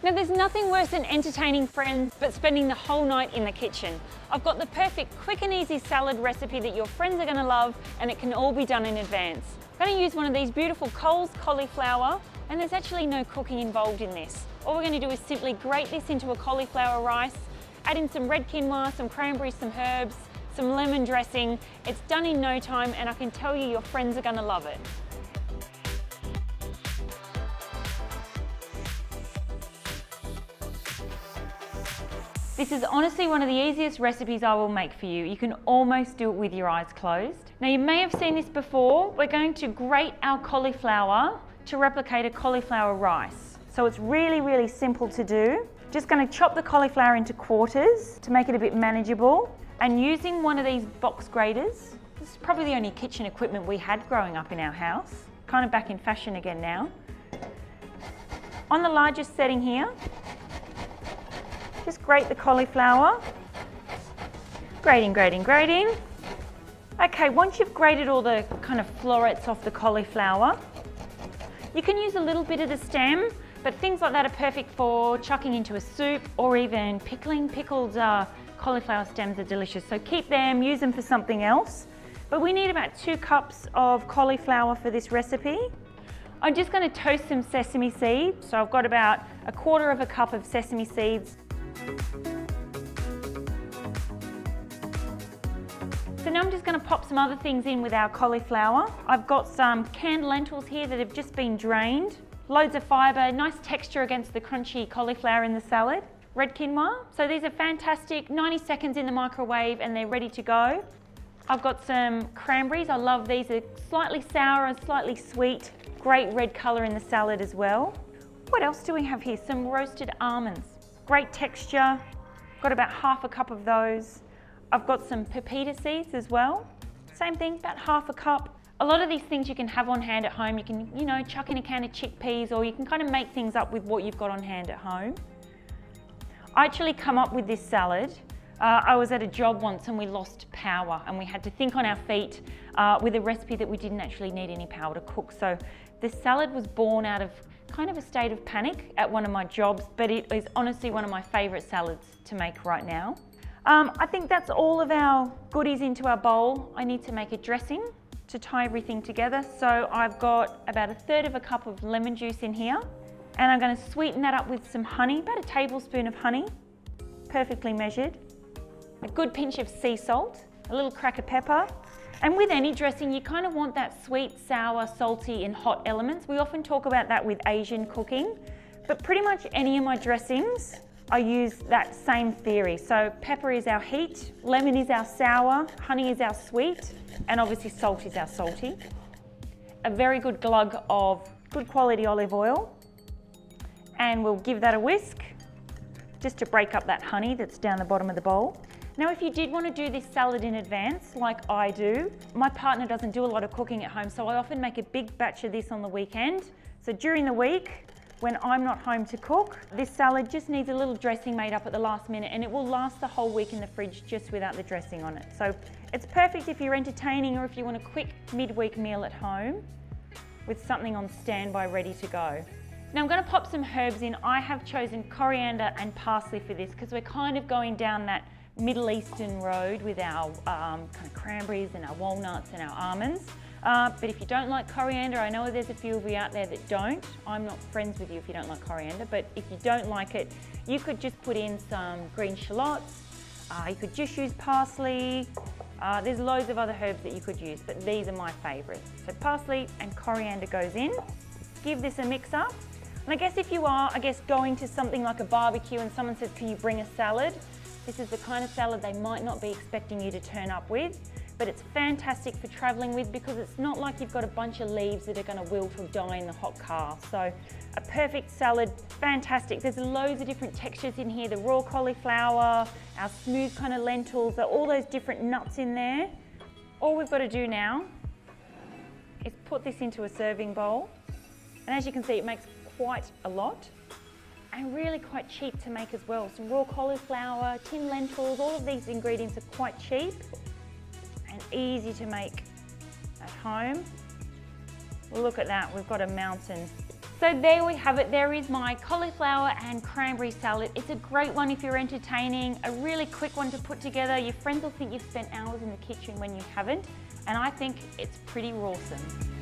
Now there's nothing worse than entertaining friends but spending the whole night in the kitchen. I've got the perfect quick and easy salad recipe that your friends are going to love, and it can all be done in advance. I'm going to use one of these beautiful Coles cauliflower, and there's actually no cooking involved in this. All we're going to do is simply grate this into a cauliflower rice, add in some red quinoa, some cranberry, some herbs, some lemon dressing. It's done in no time, and I can tell you your friends are going to love it. This is honestly one of the easiest recipes I will make for you. You can almost do it with your eyes closed. Now you may have seen this before. We're going to grate our cauliflower to replicate a cauliflower rice. So it's really, really simple to do. Just going to chop the cauliflower into quarters to make it a bit manageable, and using one of these box graters. This is probably the only kitchen equipment we had growing up in our house. Kind of back in fashion again now. On the largest setting here, just grate the cauliflower. Grating, grating, grating. Okay, once you've grated all the kind of florets off the cauliflower, you can use a little bit of the stem, but things like that are perfect for chucking into a soup or even pickling. Pickled cauliflower stems are delicious, so keep them, use them for something else. But we need about 2 cups of cauliflower for this recipe. I'm just going to toast some sesame seeds. So I've got about 1/4 cup of sesame seeds. So now I'm just going to pop some other things in with our cauliflower. I've got some canned lentils here that have just been drained. Loads of fibre, nice texture against the crunchy cauliflower in the salad. Red quinoa. So these are fantastic, 90 seconds in the microwave and they're ready to go. I've got some cranberries. I love these. They're slightly sour and slightly sweet. Great red colour in the salad as well. What else do we have here? Some roasted almonds. Great texture. Got about 1/2 cup of those. I've got some pepita seeds as well. Same thing, about 1/2 cup. A lot of these things you can have on hand at home. You can, chuck in a can of chickpeas, or you can kind of make things up with what you've got on hand at home. I actually come up with this salad. I was at a job once and we lost power and we had to think on our feet with a recipe that we didn't actually need any power to cook. So this salad was born out of kind of a state of panic at one of my jobs, but it is honestly one of my favourite salads to make right now. I think that's all of our goodies into our bowl. I need to make a dressing to tie everything together. So I've got about 1/3 cup of lemon juice in here, and I'm going to sweeten that up with some honey, about 1 tablespoon of honey, perfectly measured, a good pinch of sea salt, a little crack of pepper. And with any dressing, you kind of want that sweet, sour, salty and hot elements. We often talk about that with Asian cooking, but pretty much any of my dressings, I use that same theory. So pepper is our heat, lemon is our sour, honey is our sweet, and obviously salt is our salty. A very good glug of good quality olive oil, and we'll give that a whisk just to break up that honey that's down the bottom of the bowl. Now, if you did want to do this salad in advance, like I do, my partner doesn't do a lot of cooking at home, so I often make a big batch of this on the weekend. So during the week, when I'm not home to cook, this salad just needs a little dressing made up at the last minute, and it will last the whole week in the fridge just without the dressing on it. So it's perfect if you're entertaining or if you want a quick midweek meal at home with something on standby ready to go. Now I'm going to pop some herbs in. I have chosen coriander and parsley for this because we're kind of going down that Middle Eastern road with our kind of cranberries and our walnuts and our almonds. But if you don't like coriander, I know there's a few of you out there that don't. I'm not friends with you if you don't like coriander, but if you don't like it, you could just put in some green shallots. You could just use parsley. There's loads of other herbs that you could use, but these are my favourites. So parsley and coriander goes in. Give this a mix up. And I guess if you are, going to something like a barbecue and someone says, can you bring a salad? This is the kind of salad they might not be expecting you to turn up with, but it's fantastic for travelling with because it's not like you've got a bunch of leaves that are going to wilt or die in the hot car. So a perfect salad, fantastic. There's loads of different textures in here, the raw cauliflower, our smooth kind of lentils, all those different nuts in there. All we've got to do now is put this into a serving bowl. And as you can see, it makes quite a lot. And really quite cheap to make as well. Some raw cauliflower, tin lentils, all of these ingredients are quite cheap and easy to make at home. Look at that, we've got a mountain So there we have it. There is my cauliflower and cranberry salad. It's a great one if you're entertaining, a really quick one to put together. Your friends will think you've spent hours in the kitchen when you haven't, and I think it's pretty awesome.